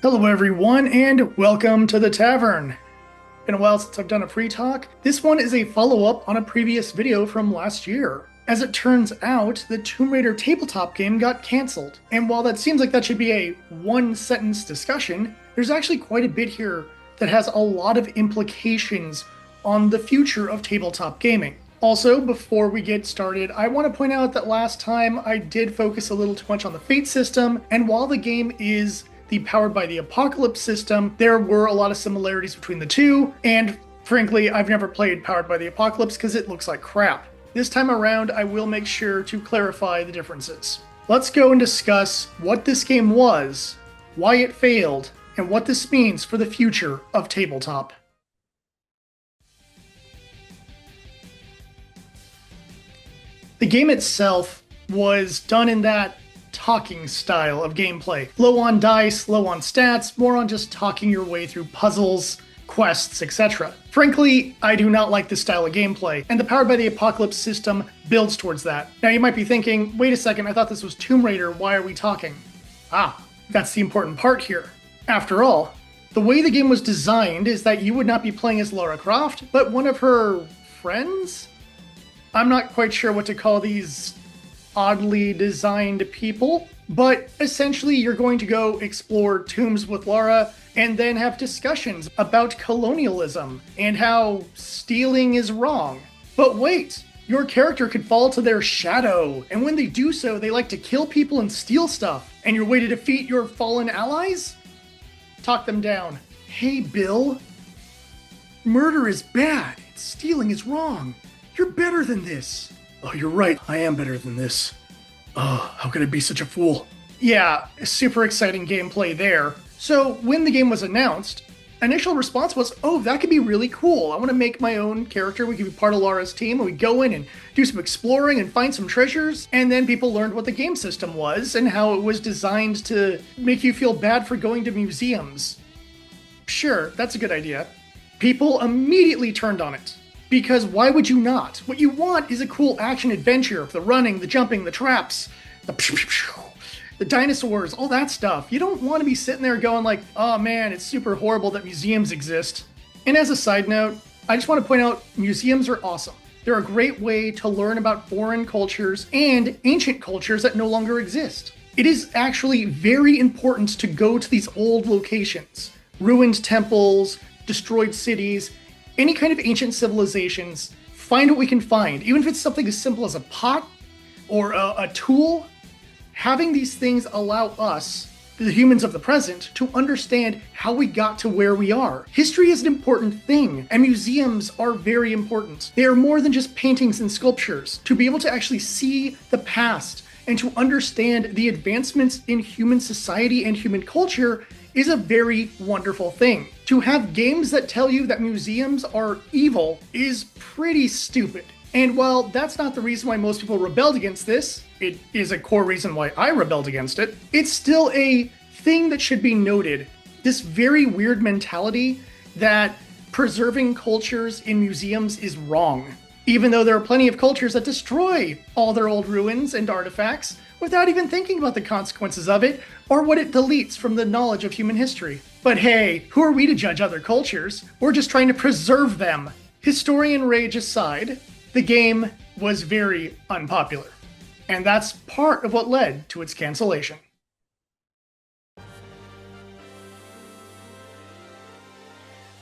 Hello, everyone, and welcome to the tavern. Been a while since I've done a free talk. This one is a follow-up on a previous video from last year. As it turns out, the Tomb Raider tabletop game got cancelled. And while that seems like that should be a one-sentence discussion, there's actually quite a bit here that has a lot of implications on the future of tabletop gaming. Also, before we get started, I want to point out that last time I did focus a little too much on the Fate system, and while the game is the Powered by the Apocalypse system, there were a lot of similarities between the two, and frankly, I've never played Powered by the Apocalypse because it looks like crap. This time around, I will make sure to clarify the differences. Let's go and discuss what this game was, why it failed, and what this means for the future of tabletop. The game itself was done in that talking style of gameplay. Low on dice, low on stats, more on just talking your way through puzzles, quests, etc. Frankly, I do not like this style of gameplay, and the Powered by the Apocalypse system builds towards that. Now you might be thinking, wait a second, I thought this was Tomb Raider, why are we talking? That's the important part here. After all, the way the game was designed is that you would not be playing as Lara Croft, but one of her friends? I'm not quite sure what to call these oddly designed people, but essentially you're going to go explore tombs with Lara and then have discussions about colonialism and how stealing is wrong. But wait, your character could fall to their shadow, and when they do so, they like to kill people and steal stuff, and your way to defeat your fallen allies? Talk them down. Hey, Bill. Murder is bad. Stealing is wrong. You're better than this. Oh, you're right. I am better than this. Oh, how could I be such a fool? Yeah, super exciting gameplay there. So when the game was announced, initial response was, oh, that could be really cool. I want to make my own character. We could be part of Lara's team, and we go in and do some exploring and find some treasures. And then people learned what the game system was and how it was designed to make you feel bad for going to museums. Sure, that's a good idea. People immediately turned on it. Because why would you not? What you want is a cool action adventure of the running, the jumping, the traps, the dinosaurs, all that stuff. You don't want to be sitting there going like, oh man, it's super horrible that museums exist. And as a side note, I just want to point out museums are awesome. They're a great way to learn about foreign cultures and ancient cultures that no longer exist. It is actually very important to go to these old locations. Ruined temples, destroyed cities, any kind of ancient civilizations, find what we can find. Even if it's something as simple as a pot or a tool, having these things allow us, the humans of the present, to understand how we got to where we are. History is an important thing, and museums are very important. They are more than just paintings and sculptures. To be able to actually see the past and to understand the advancements in human society and human culture is a very wonderful thing. To have games that tell you that museums are evil is pretty stupid. And while that's not the reason why most people rebelled against this, it is a core reason why I rebelled against it, it's still a thing that should be noted. This very weird mentality that preserving cultures in museums is wrong. Even though there are plenty of cultures that destroy all their old ruins and artifacts without even thinking about the consequences of it or what it deletes from the knowledge of human history. But hey, who are we to judge other cultures? We're just trying to preserve them. Historian rage aside, the game was very unpopular. And that's part of what led to its cancellation.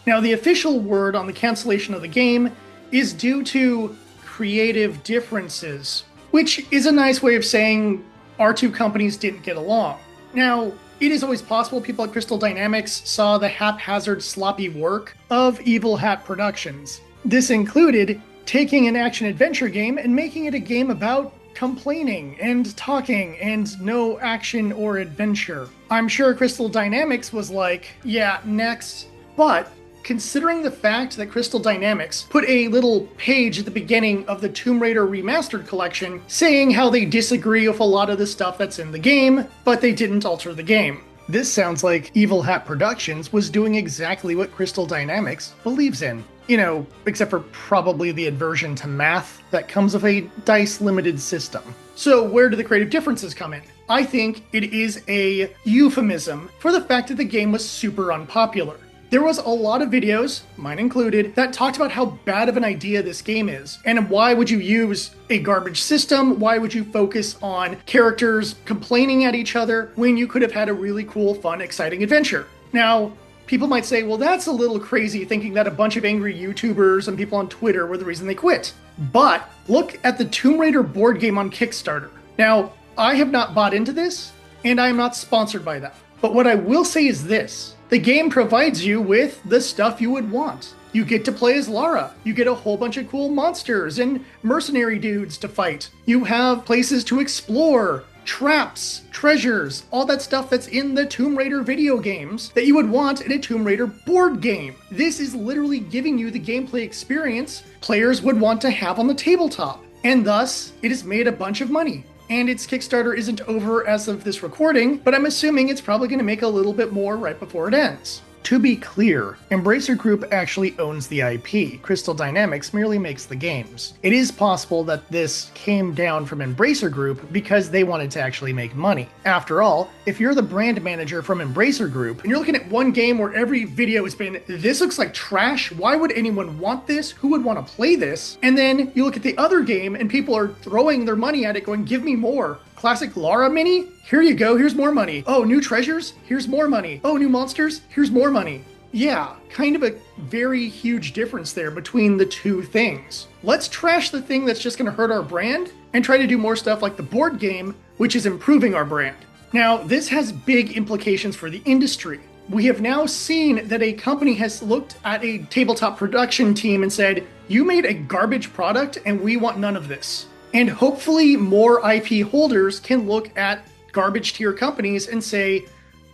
Now, the official word on the cancellation of the game is due to creative differences, which is a nice way of saying our two companies didn't get along. Now, it is always possible people at Crystal Dynamics saw the haphazard, sloppy work of Evil Hat Productions. This included taking an action-adventure game and making it a game about complaining and talking and no action or adventure. I'm sure Crystal Dynamics was like, yeah, next. But considering the fact that Crystal Dynamics put a little page at the beginning of the Tomb Raider Remastered collection saying how they disagree with a lot of the stuff that's in the game, but they didn't alter the game. This sounds like Evil Hat Productions was doing exactly what Crystal Dynamics believes in. You know, except for probably the aversion to math that comes with a dice limited system. So where do the creative differences come in? I think it is a euphemism for the fact that the game was super unpopular. There was a lot of videos, mine included, that talked about how bad of an idea this game is, and why would you use a garbage system, why would you focus on characters complaining at each other when you could have had a really cool, fun, exciting adventure. Now, people might say, well, that's a little crazy thinking that a bunch of angry YouTubers and people on Twitter were the reason they quit. But look at the Tomb Raider board game on Kickstarter. Now, I have not bought into this, and I am not sponsored by them. But what I will say is this. The game provides you with the stuff you would want. You get to play as Lara. You get a whole bunch of cool monsters and mercenary dudes to fight. You have places to explore, traps, treasures, all that stuff that's in the Tomb Raider video games that you would want in a Tomb Raider board game. This is literally giving you the gameplay experience players would want to have on the tabletop. And thus, it has made a bunch of money. And its Kickstarter isn't over as of this recording, but I'm assuming it's probably going to make a little bit more right before it ends. To be clear, Embracer Group actually owns the IP. Crystal Dynamics merely makes the games. It is possible that this came down from Embracer Group because they wanted to actually make money. After all, if you're the brand manager from Embracer Group and you're looking at one game where every video has been, this looks like trash, why would anyone want this? Who would want to play this? And then you look at the other game and people are throwing their money at it going, give me more. Classic Lara mini? Here you go, here's more money. Oh, new treasures? Here's more money. Oh, new monsters? Here's more money. Yeah, kind of a very huge difference there between the two things. Let's trash the thing that's just going to hurt our brand and try to do more stuff like the board game, which is improving our brand. Now, this has big implications for the industry. We have now seen that a company has looked at a tabletop production team and said, you made a garbage product and we want none of this. And hopefully more IP holders can look at garbage tier companies and say,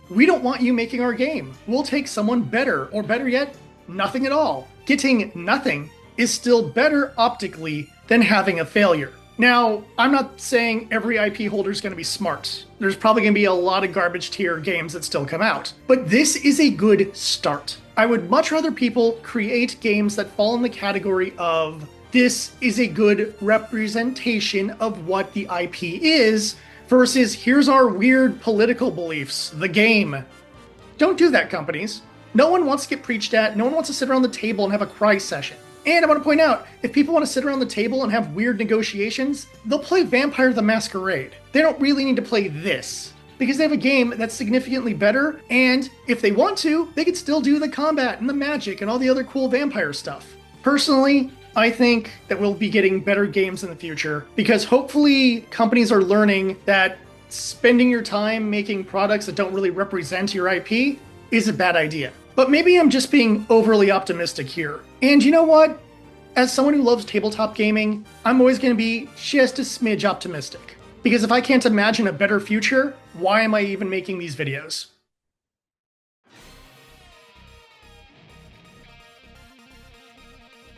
we don't want you making our game. We'll take someone better, or better yet, nothing at all. Getting nothing is still better optically than having a failure. Now, I'm not saying every IP holder is going to be smart. There's probably going to be a lot of garbage tier games that still come out. But this is a good start. I would much rather people create games that fall in the category of this is a good representation of what the IP is, versus here's our weird political beliefs, the game. Don't do that, companies. No one wants to get preached at, no one wants to sit around the table and have a cry session. And I want to point out, if people want to sit around the table and have weird negotiations, they'll play Vampire the Masquerade. They don't really need to play this, because they have a game that's significantly better, and if they want to, they could still do the combat and the magic and all the other cool vampire stuff. Personally, I think that we'll be getting better games in the future because hopefully companies are learning that spending your time making products that don't really represent your IP is a bad idea. But maybe I'm just being overly optimistic here. And you know what? As someone who loves tabletop gaming, I'm always going to be just a smidge optimistic. Because if I can't imagine a better future, why am I even making these videos?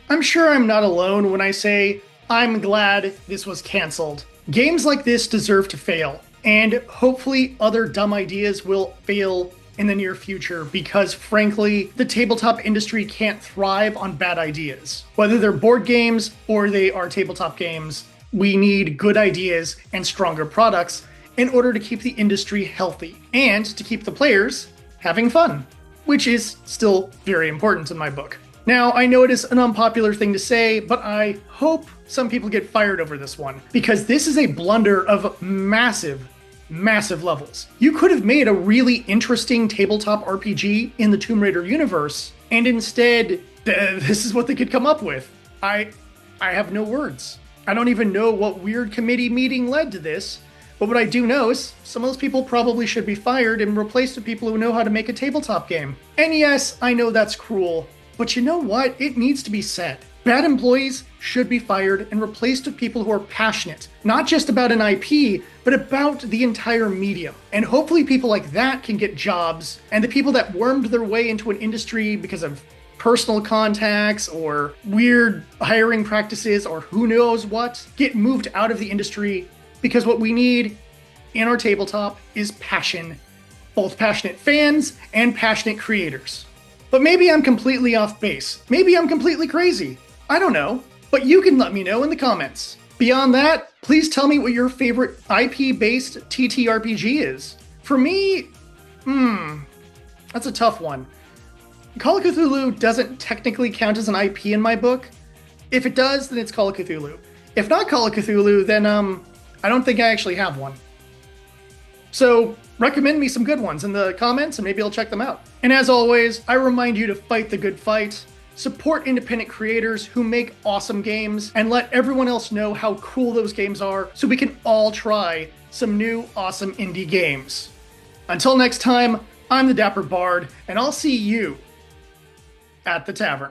I'm sure I'm not alone when I say I'm glad this was canceled. Games like this deserve to fail, and hopefully other dumb ideas will fail in the near future because frankly, the tabletop industry can't thrive on bad ideas. Whether they're board games or they are tabletop games, we need good ideas and stronger products in order to keep the industry healthy and to keep the players having fun, which is still very important in my book. Now, I know it is an unpopular thing to say, but I hope some people get fired over this one, because this is a blunder of massive, massive levels. You could have made a really interesting tabletop RPG in the Tomb Raider universe, and instead, this is what they could come up with. I have no words. I don't even know what weird committee meeting led to this, but what I do know is some of those people probably should be fired and replaced with people who know how to make a tabletop game. And yes, I know that's cruel, but you know what? It needs to be said. Bad employees should be fired and replaced with people who are passionate, not just about an IP, but about the entire medium. And hopefully people like that can get jobs, and the people that wormed their way into an industry because of personal contacts or weird hiring practices or who knows what, get moved out of the industry, because what we need in our tabletop is passion both passionate fans and passionate creators. But maybe I'm completely off base. Maybe I'm completely crazy. I don't know. But you can let me know in the comments. Beyond that, please tell me what your favorite IP-based TTRPG is. For me, that's a tough one. Call of Cthulhu doesn't technically count as an IP in my book. If it does, then it's Call of Cthulhu. If not Call of Cthulhu, then I don't think I actually have one. So recommend me some good ones in the comments and maybe I'll check them out. And as always, I remind you to fight the good fight, support independent creators who make awesome games, and let everyone else know how cool those games are so we can all try some new awesome indie games. Until next time, I'm the Dapper Bard, and I'll see you at the tavern.